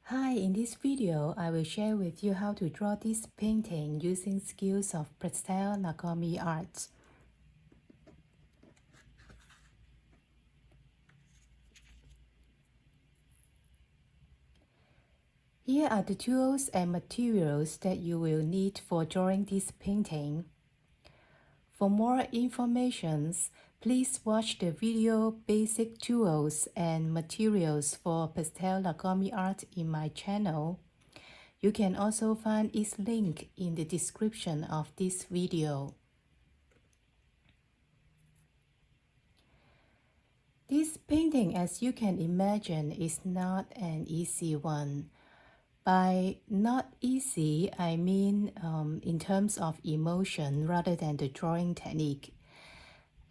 Hi, in this video, I will share with you how to draw this painting using skills of pastel Nagomi art. Here are the tools and materials that you will need for drawing this painting. For more information, please watch the video Basic Tools and Materials for Pastel Nagomi Art in my channel. You can also find its link in the description of this video. This painting, as you can imagine, is not an easy one. By not easy, I mean in terms of emotion rather than the drawing technique.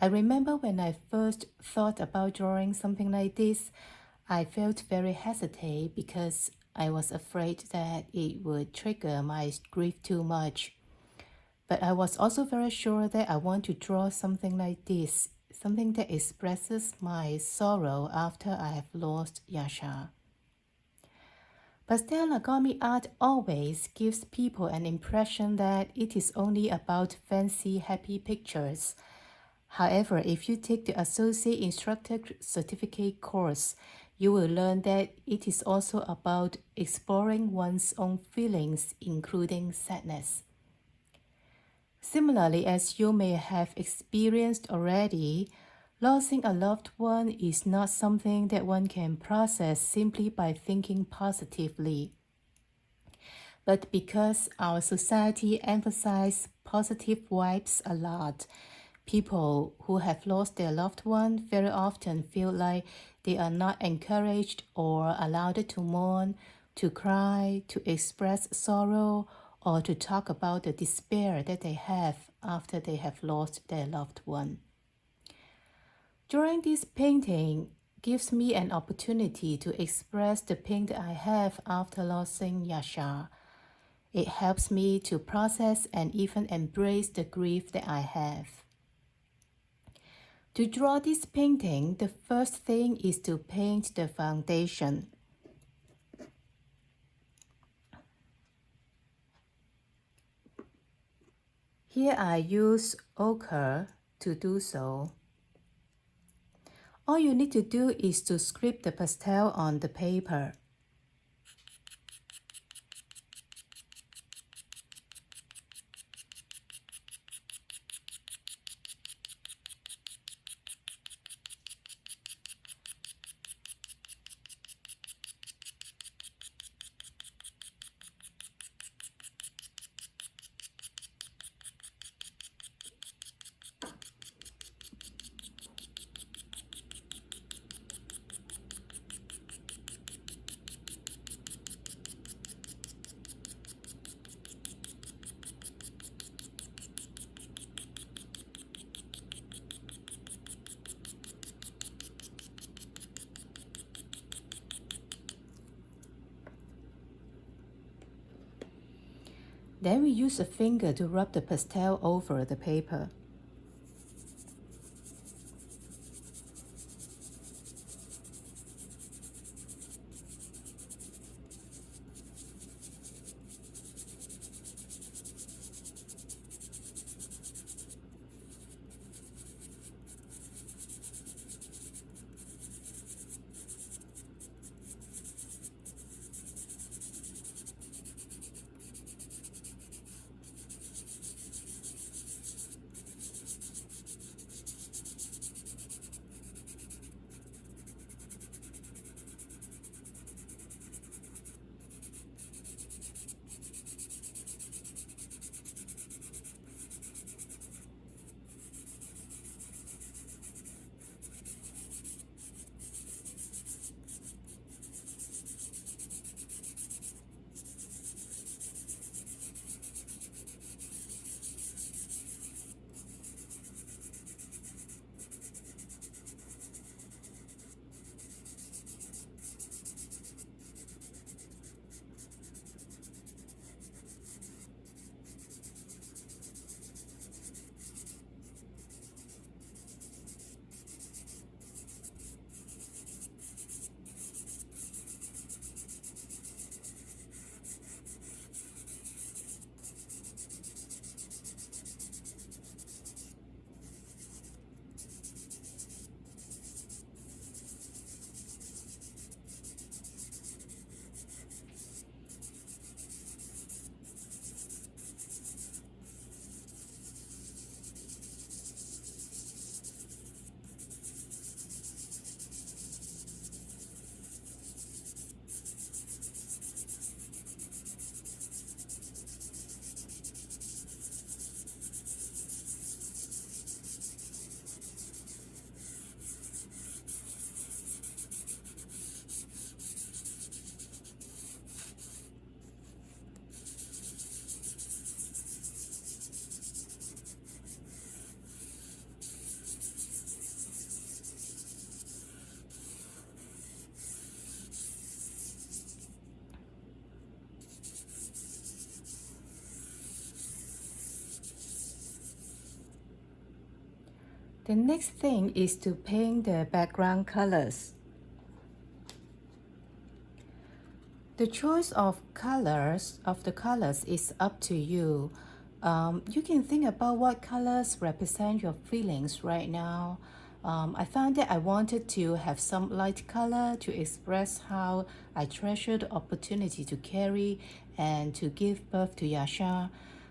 I remember when I first thought about drawing something like this, I felt very hesitant because I was afraid that it would trigger my grief too much. But I was also very sure that I want to draw something like this, something that expresses my sorrow after I have lost Yashar. Pastel Nagomi art always gives people an impression that it is only about fancy, happy pictures. However, if you take the Associate Instructor Certificate course, you will learn that it is also about exploring one's own feelings, including sadness. Similarly, as you may have experienced already, losing a loved one is not something that one can process simply by thinking positively. But because our society emphasizes positive vibes a lot, people who have lost their loved one very often feel like they are not encouraged or allowed to mourn, to cry, to express sorrow, or to talk about the despair that they have after they have lost their loved one. Drawing this painting gives me an opportunity to express the pain that I have after losing Yashar. It helps me to process and even embrace the grief that I have. To draw this painting, the first thing is to paint the foundation. Here I use ochre to do so. All you need to do is to script the pastel on the paper. Then we use a finger to rub the pastel over the paper. The next thing is to paint the background colors. The choice of the colors is up to you. You can think about what colors represent your feelings right now. I found that I wanted to have some light color to express how I treasure the opportunity to carry and to give birth to Yashar.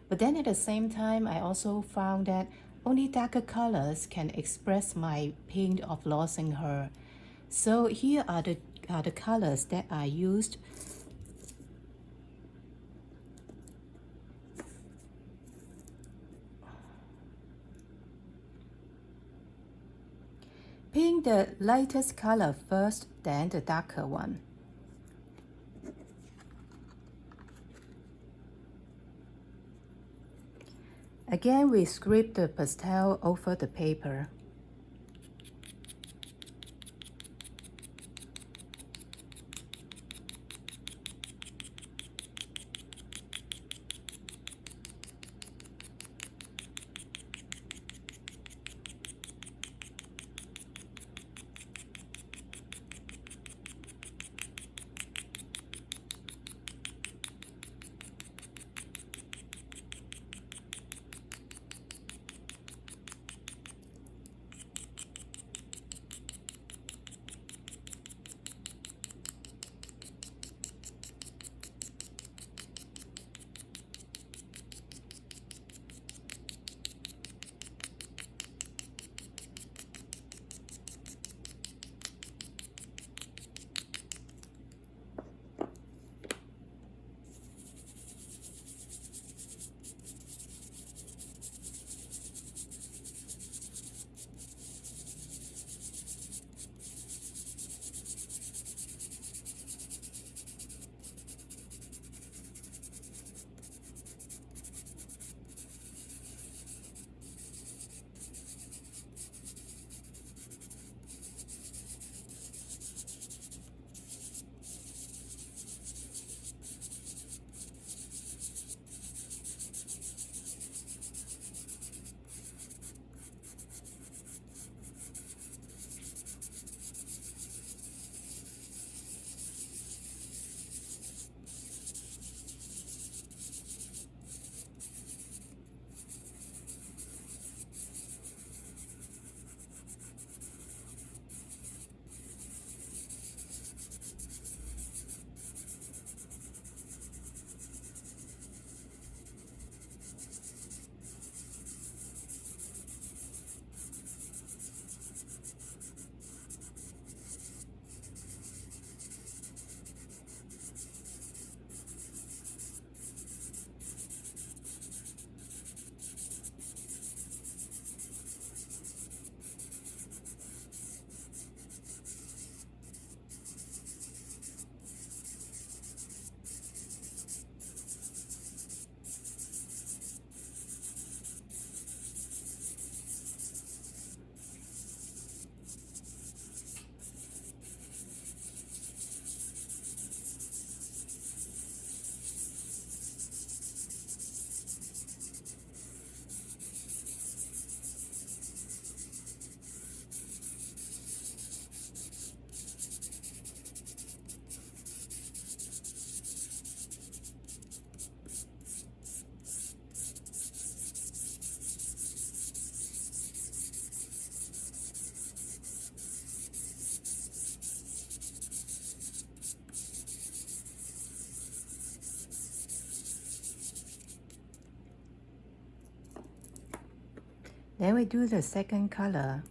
But then at the same time, I also found that only darker colors can express my pain of losing her. So here are the colors that I used. Paint the lightest color first, then the darker one. Again, we script the pastel over the paper. Then we do the second color.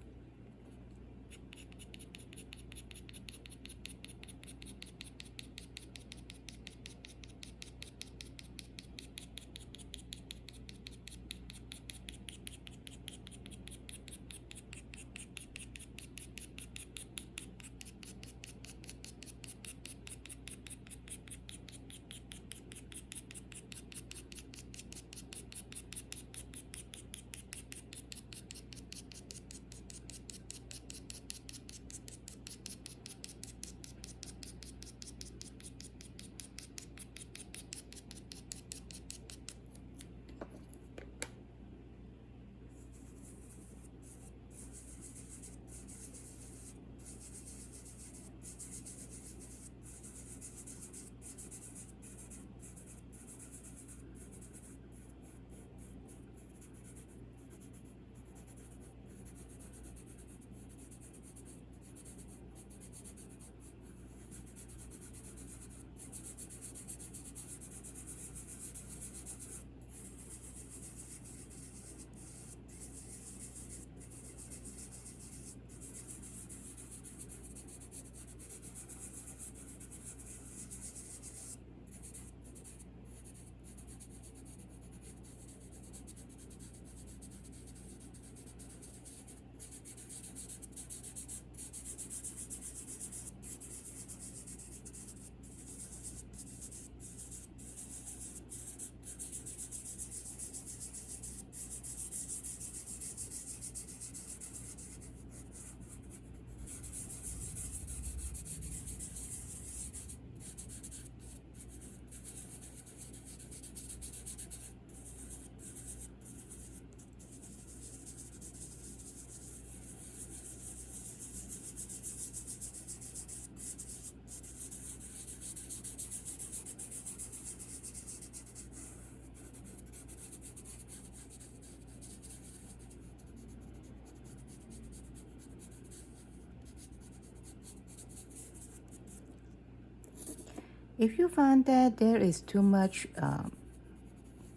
If you find that there is too much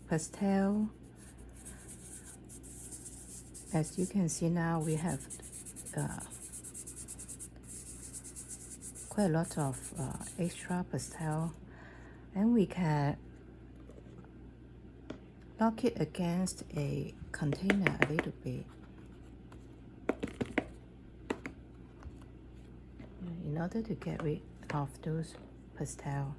pastel, as you can see now, we have quite a lot of extra pastel, and we can lock it against a container a little bit in order to get rid of those pastel.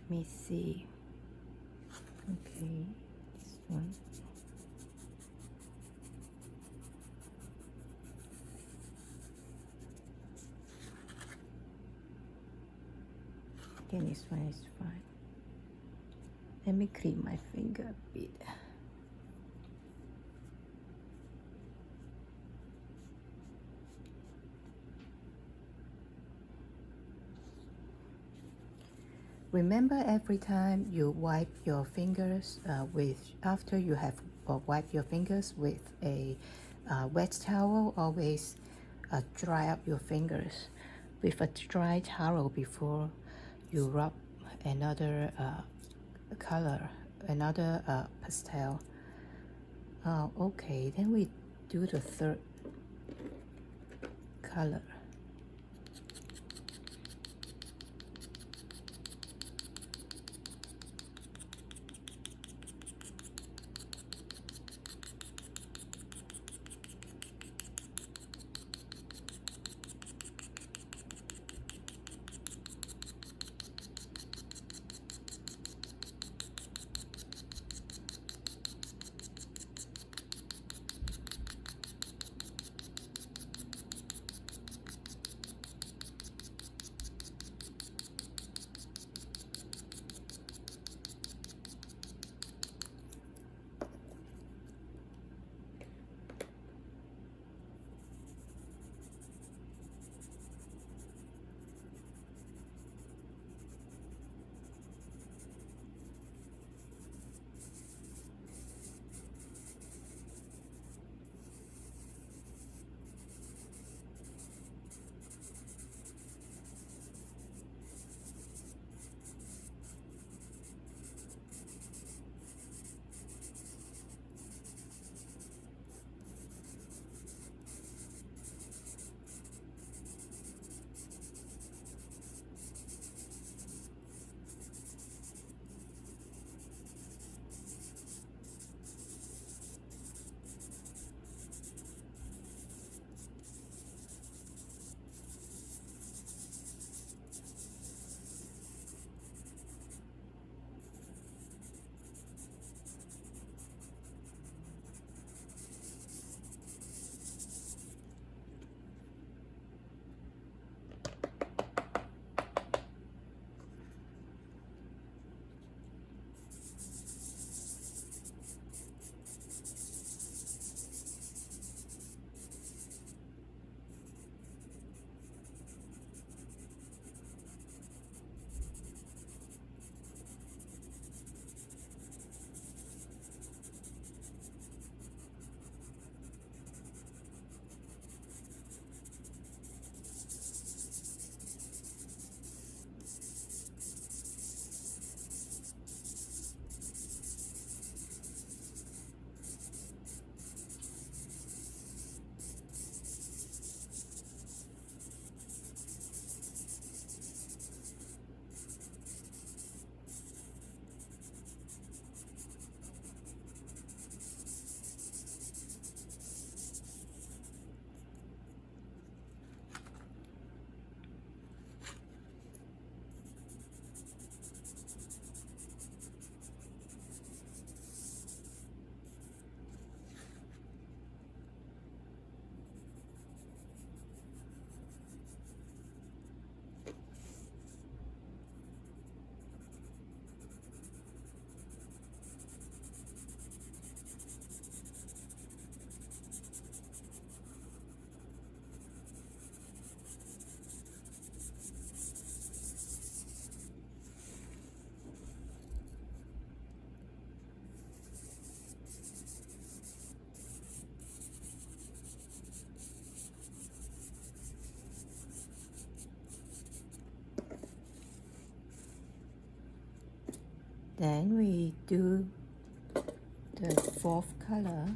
Let me see. Okay, this one. Okay, this one is fine. Let me clean my finger a bit. Remember, every time you wipe your fingers after you have wiped your fingers with a wet towel, always dry up your fingers with a dry towel before you rub another color, another pastel. Okay, then we do the third color. Then we do the fourth color.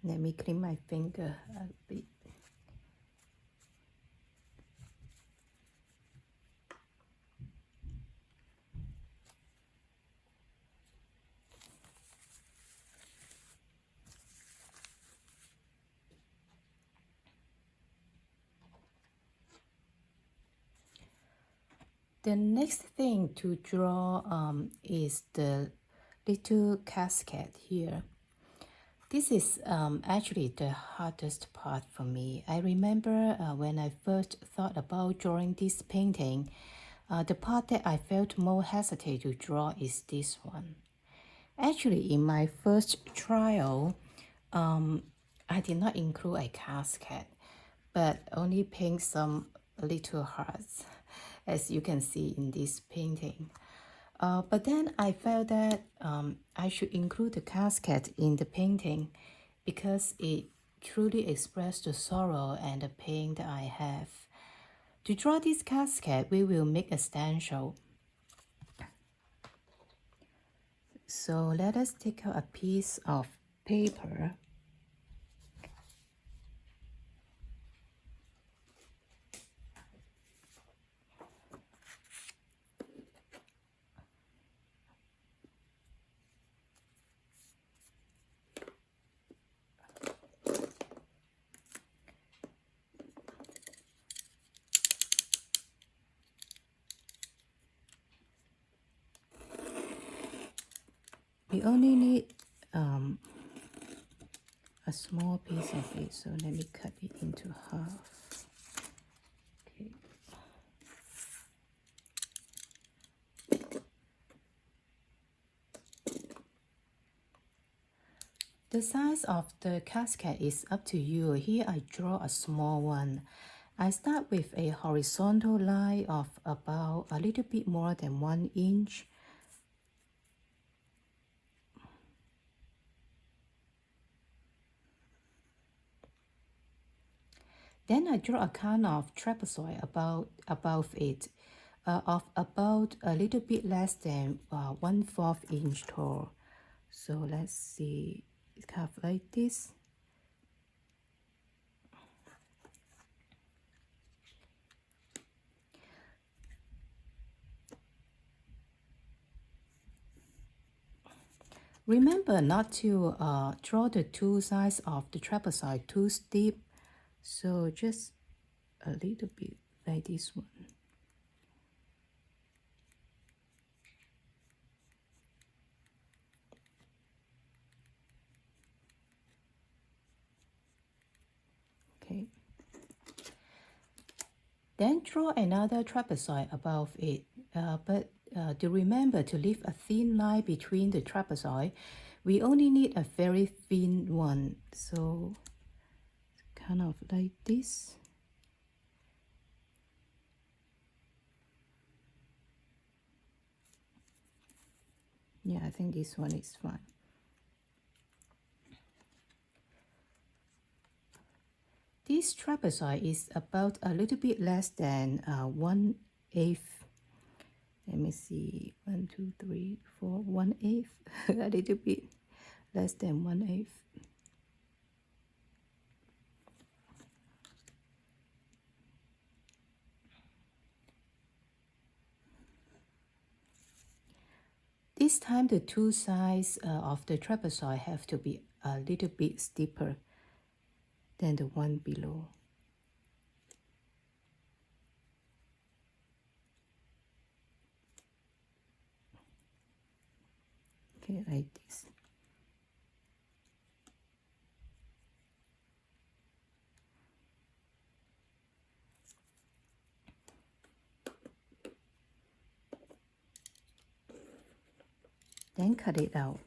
Let me clean my finger a bit. The next thing to draw is the little cascade here. This is actually the hardest part for me. I remember when I first thought about drawing this painting, the part that I felt more hesitant to draw is this one. Actually, in my first trial, I did not include a cascade, but only paint some little hearts, as you can see in this painting. But then I felt that I should include the cascade in the painting because it truly expressed the sorrow and the pain that I have. To draw this cascade, we will make a stencil. So let us take out a piece of paper. We only need a small piece of it, so let me cut it into half. Okay. The size of the cascade is up to you. Here I draw a small one. I start with a horizontal line of about a little bit more than 1 inch. Then I draw a kind of trapezoid above it, of about a little bit less than 1/4 inch tall. So let's see, it's kind of like this. Remember not to draw the two sides of the trapezoid too steep, so just a little bit like this one. Okay. Then draw another trapezoid above it, but to remember to leave a thin line between the trapezoid. We only need a very thin one, so kind of like this. Yeah, I think this one is fine. This trapezoid is about a little bit less than 1/8. Let me see, 1, 2, 3, 4, 1/8, a little bit less than 1/8. This time the two sides of the trapezoid have to be a little bit steeper than the one below. Okay, like this. Then cut it out.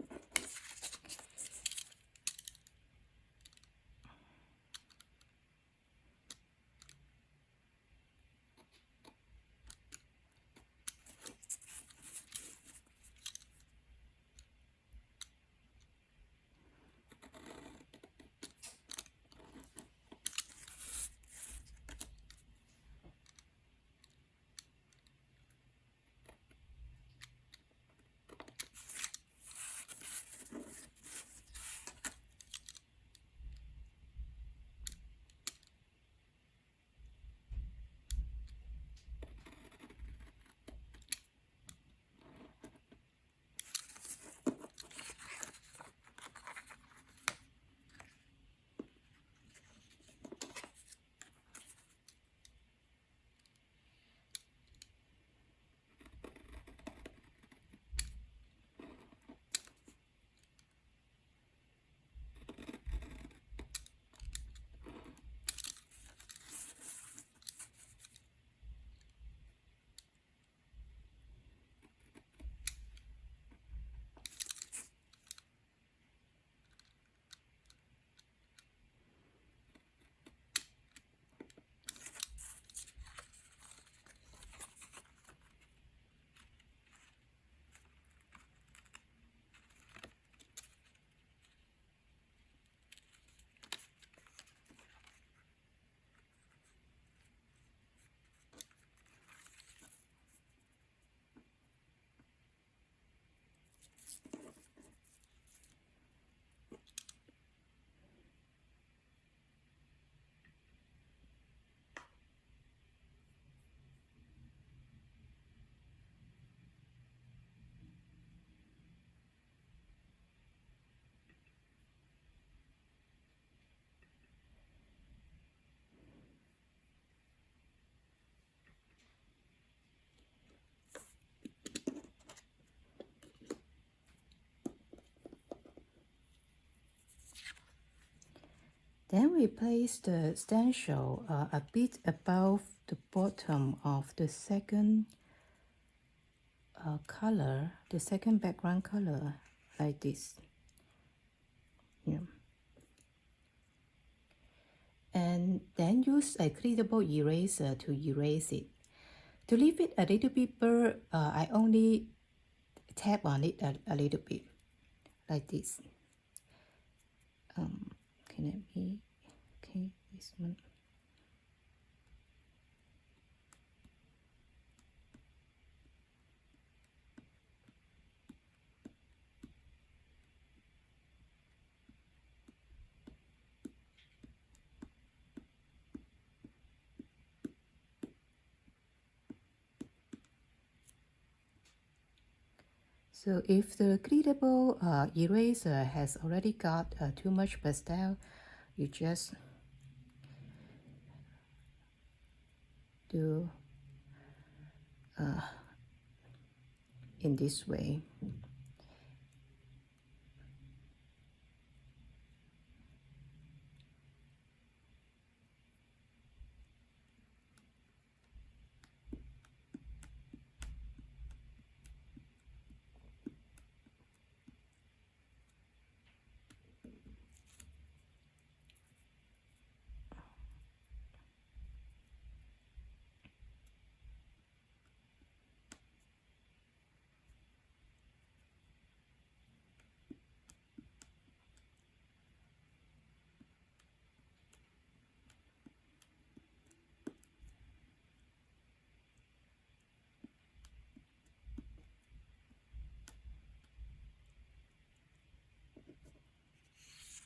Then we place the stencil a bit above the bottom of the second color, the second background color, like this. Yeah. And then use a cleanable eraser to erase it. To leave it a little bit blurred, I only tap on it a little bit, like this. Okay, let me, okay, this one. So if the cleanable eraser has already got too much pastel, you just do in this way.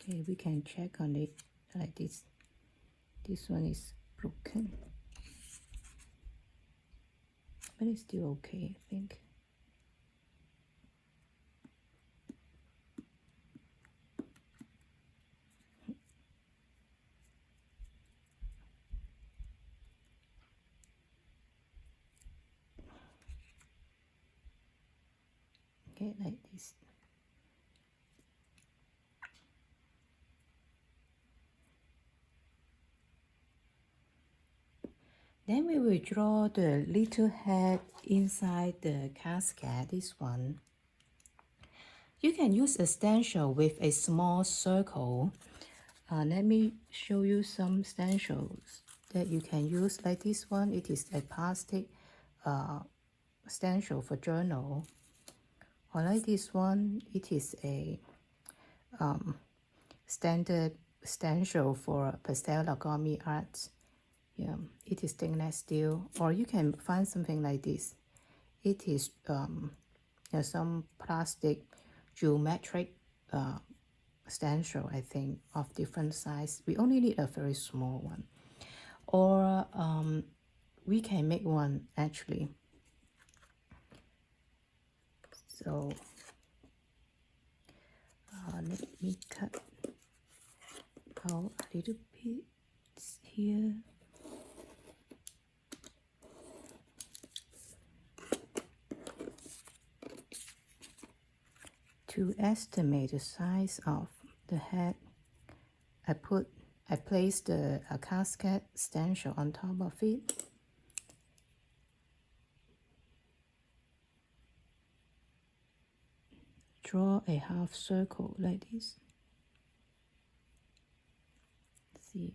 Okay, we can check on it like this. This one is broken, but it's still okay, I think. Okay, like this. Then we will draw the little head inside the casket, this one. You can use a stencil with a small circle. Let me show you some stencils that you can use, like this one. It is a plastic stencil for journal. Or like this one, it is a standard stencil for pastel Nagomi art. Yeah, it is stainless steel. Or you can find something like this. It is some plastic geometric stencil, I think, of different size. We only need a very small one. Or we can make one actually. So let me cut out a little bit here. To estimate the size of the head, I place the casket stencil on top of it. Draw a half circle like this. See.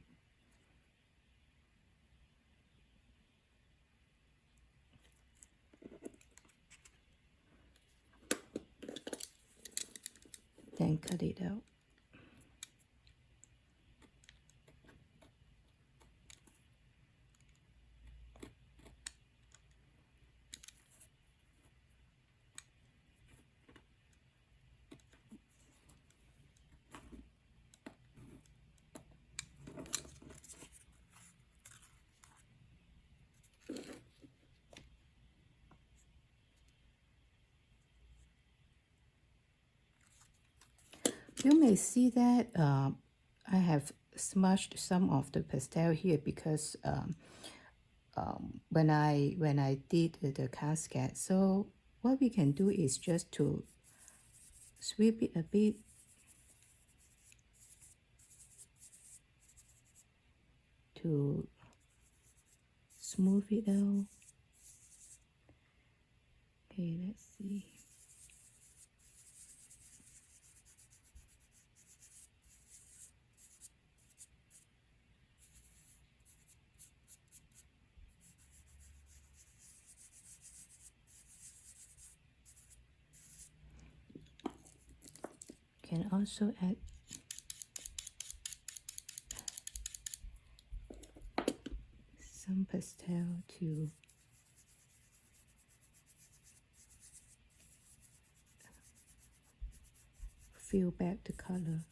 Then cut it out. You may see that I have smudged some of the pastel here because when I did the casket. So what we can do is just to sweep it a bit. To smooth it out. Okay, let's see. Can also add some pastel to fill back the color.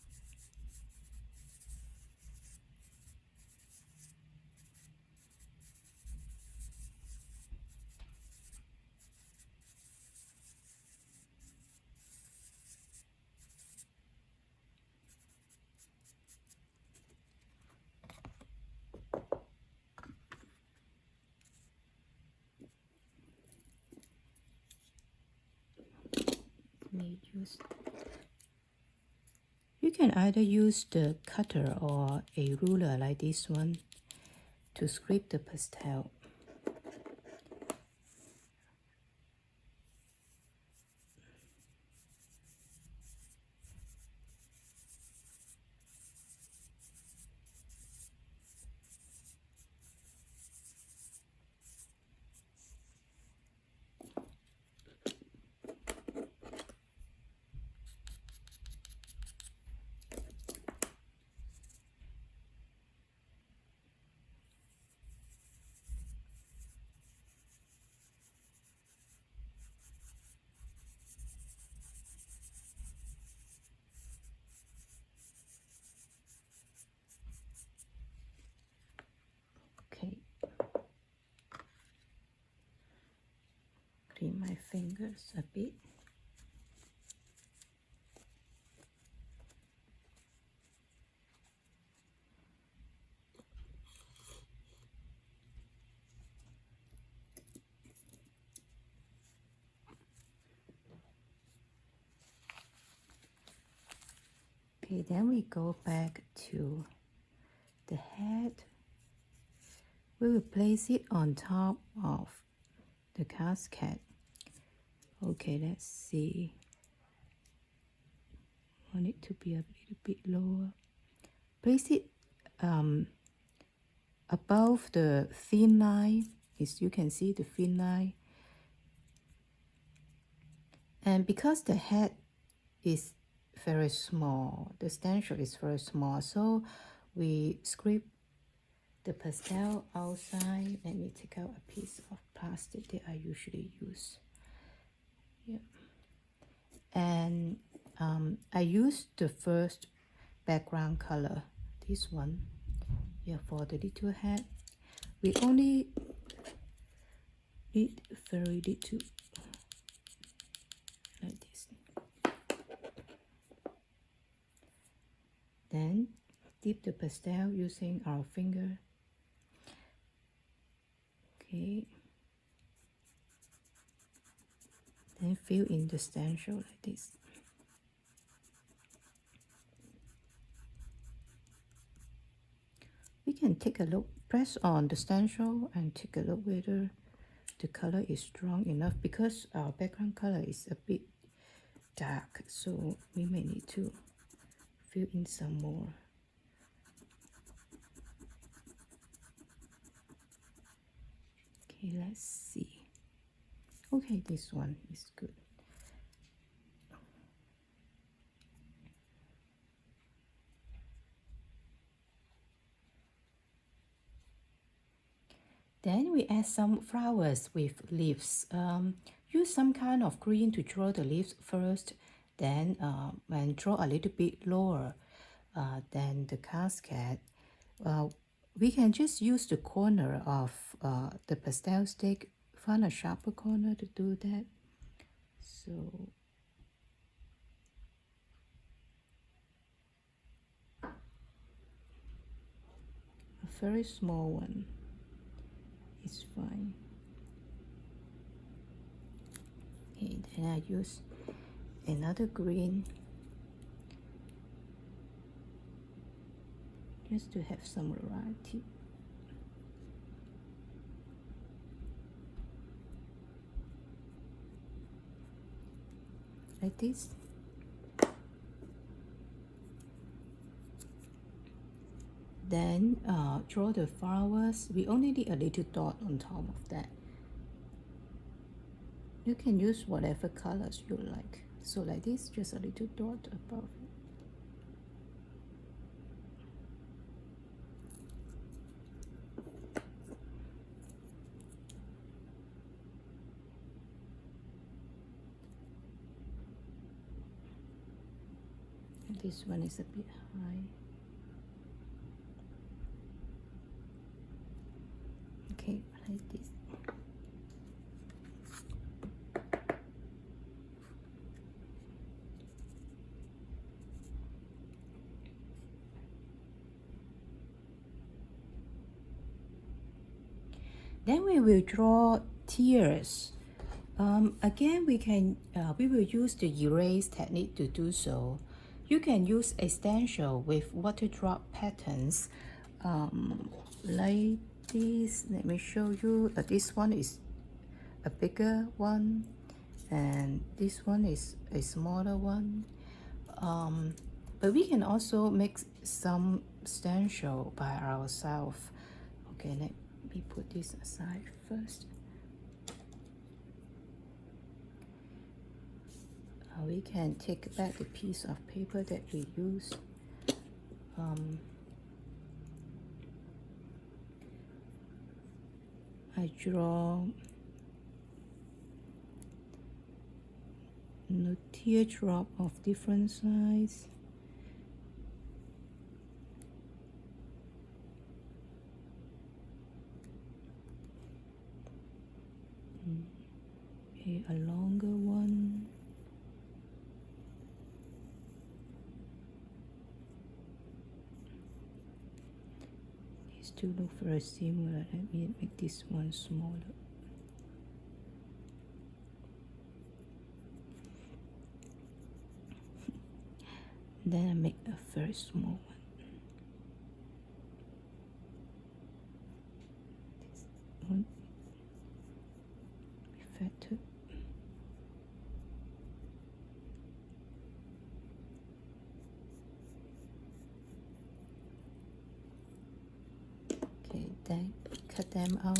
You can either use the cutter or a ruler like this one to scrape the pastel. clean my fingers a bit. Okay, then we go back to the head. We will place it on top of the casket. Okay, let's see. Want it to be a little bit lower. Place it above the thin line. As you can see, the thin line. And because the head is very small, the stencil is very small, so we scrape the pastel outside. Let me take out a piece of plastic that I usually use. Yeah. And I use the first background color, this one. Yeah, for the little head. We only need very little, like this. Then dip the pastel using our finger. Okay. Then fill in the stencil like this. We can take a look, press on the stencil and take a look whether the color is strong enough, because our background color is a bit dark, so we may need to fill in some more. Okay, let's see. Okay, this one is good. Then we add some flowers with leaves. Use some kind of green to draw the leaves first, then and draw a little bit lower than the casket. We can just use the corner of the pastel stick, find a sharper corner to do that. So a very small one is fine. Okay, then I use another green just to have some variety. Like this. Then draw the flowers. We only need a little dot on top of that. You can use whatever colors you like. So like this, just a little dot above it. This one is a bit high. Okay, like this. Then we will draw tears. Again, we will use the erase technique to do so. You can use a stencil with water drop patterns, like this. Let me show you. This one is a bigger one, and this one is a smaller one. But we can also make some stencil by ourselves. Okay, let me put this aside first. We can take back the piece of paper that we used. I draw a teardrop of different size. Okay, Okay, a longer one. These two look very similar. Let me make this one smaller. Then I make a very small one. This one be fatter. Okay, then cut them out.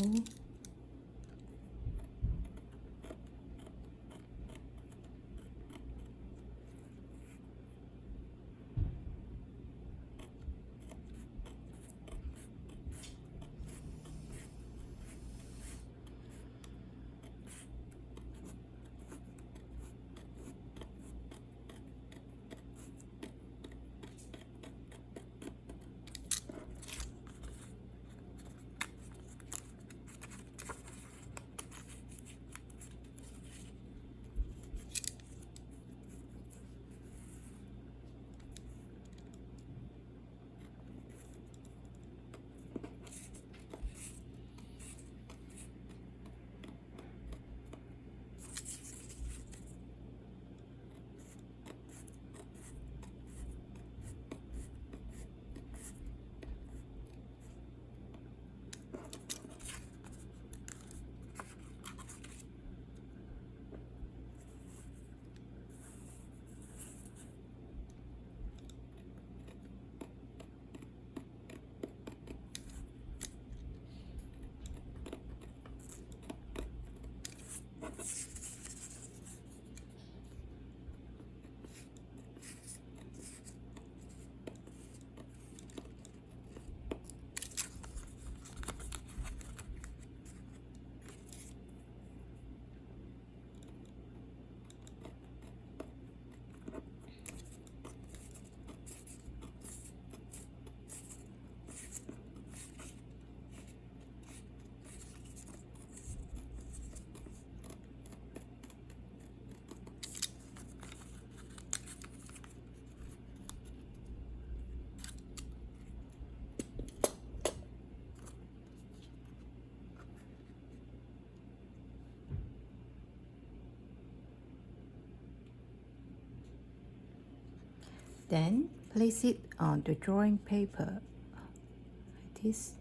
Then place it on the drawing paper like this.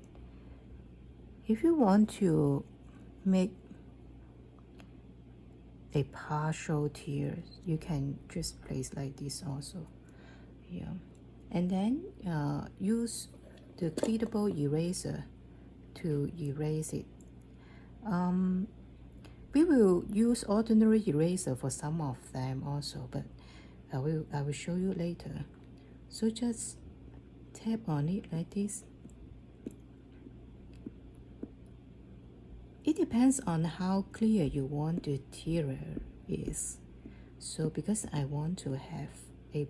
If you want to make a partial tear, you can just place like this also. Yeah, and then use the cleanable eraser to erase it. We will use ordinary eraser for some of them also, but I will show you later. So just tap on it like this. It depends on how clear you want the tear is. So because I want to have a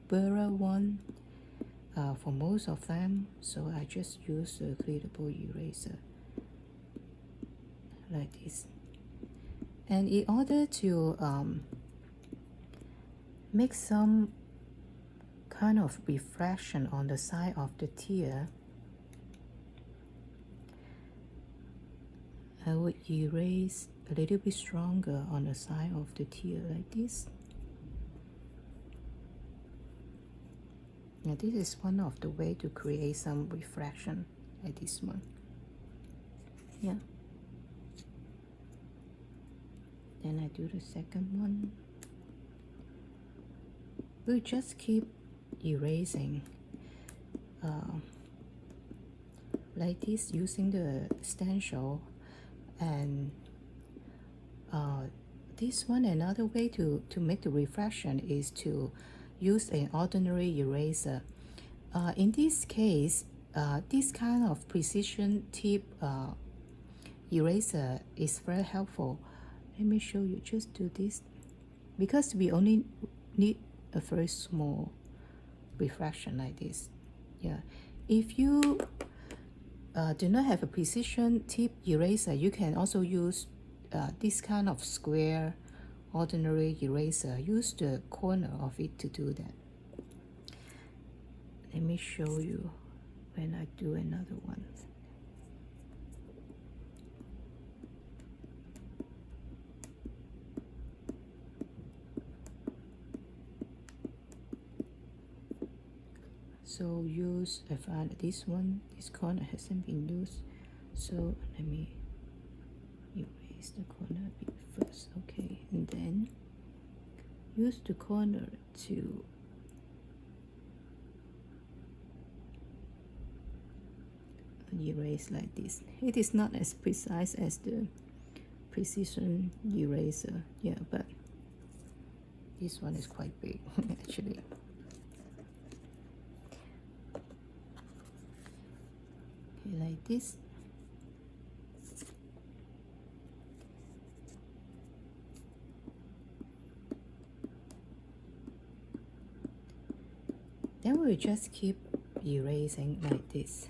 blurry one for most of them, so I just use a cleanable eraser like this. And in order to make some kind of reflection on the side of the tear, I would erase a little bit stronger on the side of the tear like this. Now this is one of the way to create some reflection like this one. Yeah. Then I do the second one. We'll just keep erasing like this using the stencil. And this one, another way to make the reflection is to use an ordinary eraser. In this case, this kind of precision tip eraser is very helpful. Let me show you. Just do this because we only need a very small reflection like this. Yeah, if you do not have a precision tip eraser, you can also use this kind of square ordinary eraser, use the corner of it to do that. Let me show you when I do another one. So use, I find this one, this corner hasn't been used, so let me erase the corner a bit first. Okay, and then use the corner to erase like this. It is not as precise as the precision eraser, yeah, but this one is quite big actually. Okay, like this. Then we'll just keep erasing like this.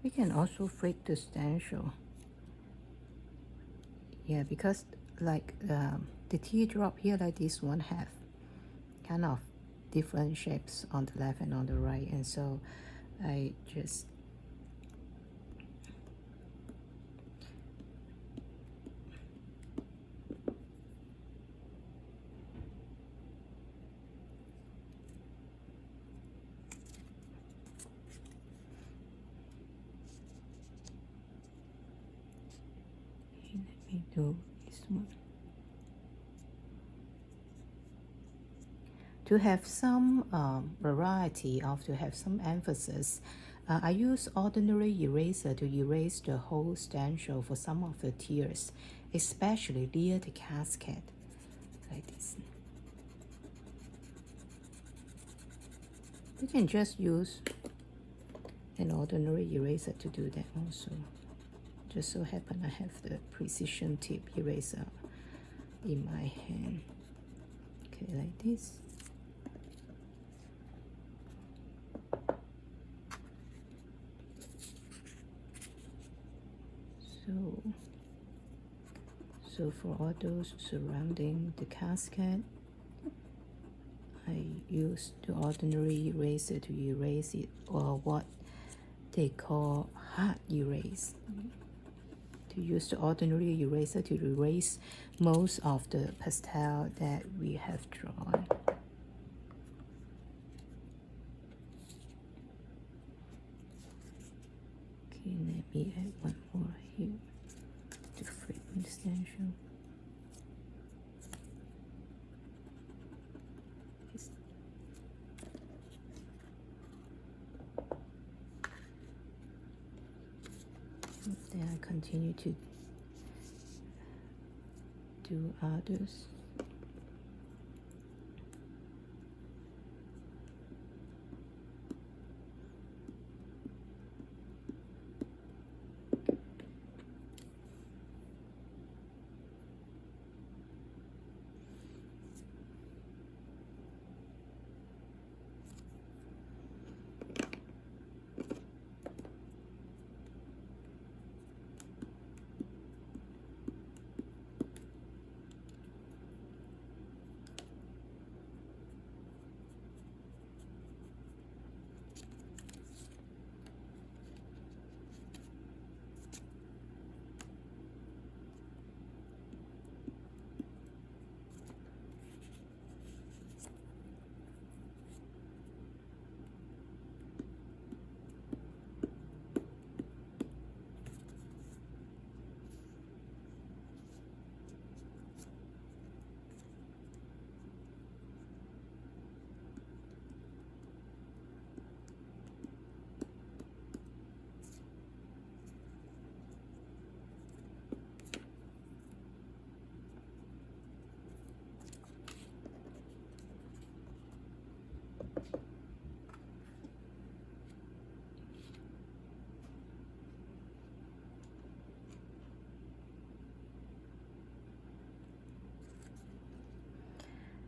We can also flick the stencil. Yeah, because like the teardrop here, like this one, have kind of different shapes on the left and on the right, and so I just let me do this one. To have some variety, or to have some emphasis, I use ordinary eraser to erase the whole stencil for some of the tears, especially near the cascade, like this. You can just use an ordinary eraser to do that also. Just so happen I have the precision tip eraser in my hand. Okay, like this. So for all those surrounding the cascade, I use the ordinary eraser to erase it, or what they call hard erase, to to use the ordinary eraser to erase most of the pastel that we have drawn. Okay, let me add one more here to frame extension. Then I continue to do others.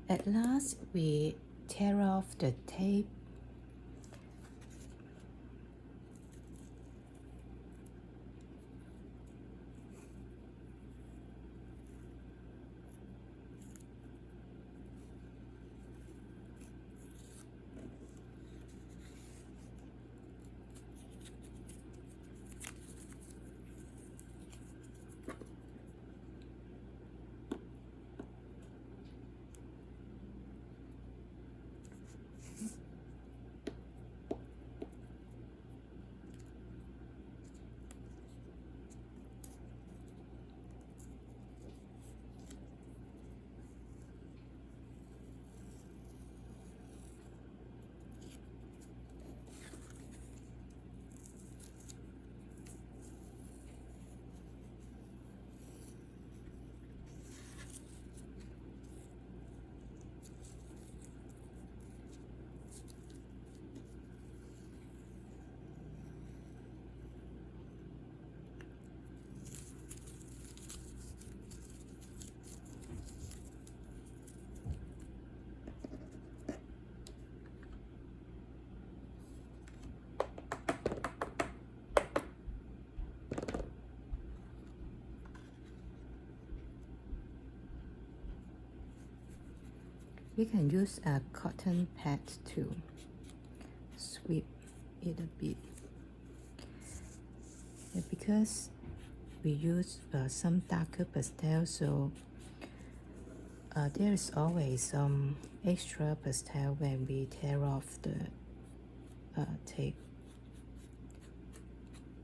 At last, we tear off the tape. We can use a cotton pad to sweep it a bit. Yeah, because we use some darker pastel, so there is always some extra pastel when we tear off the tape.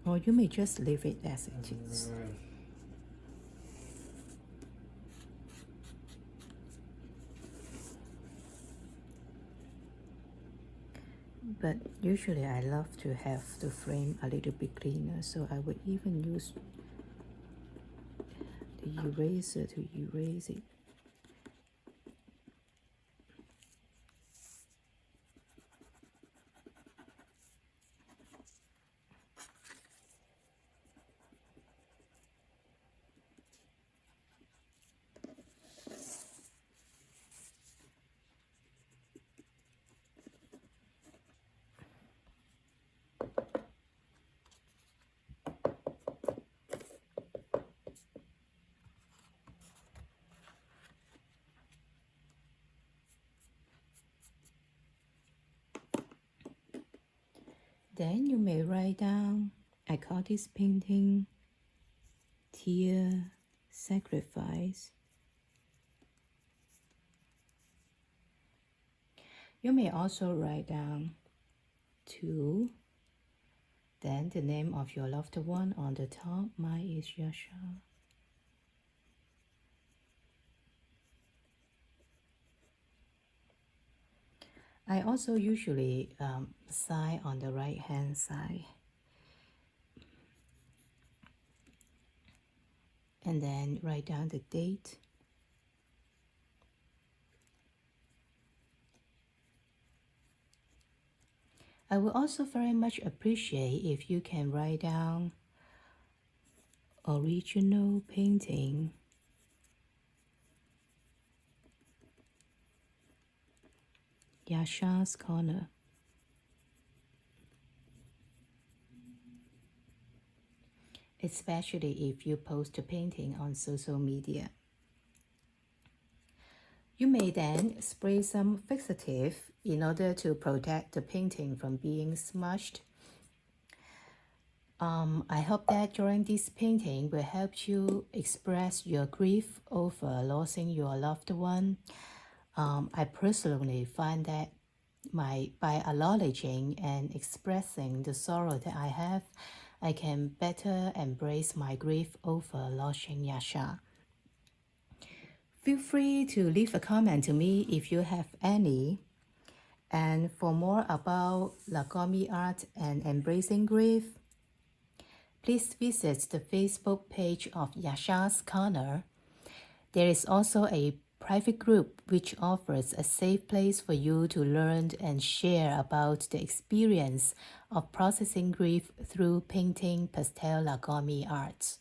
Or you may just leave it as it is. But usually I love to have the frame a little bit cleaner, so I would even use the eraser to erase it. Then you may write down, I call this painting tear, sacrifice. You may also write down 2, then the name of your loved one on the top. Mine is Yashar. I also usually sign on the right hand side. And then write down the date. I would also very much appreciate if you can write down original painting, Yashar's Corner. Especially if you post a painting on social media. You may then spray some fixative in order to protect the painting from being smudged. I hope that during this painting will help you express your grief over losing your loved one. I personally find that by acknowledging and expressing the sorrow that I have, I can better embrace my grief over losing Yashar. Feel free to leave a comment to me if you have any. And for more about Nagomi art and embracing grief, please visit the Facebook page of Yashar's Corner. There is also a private group which offers a safe place for you to learn and share about the experience of processing grief through painting pastel Nagomi arts.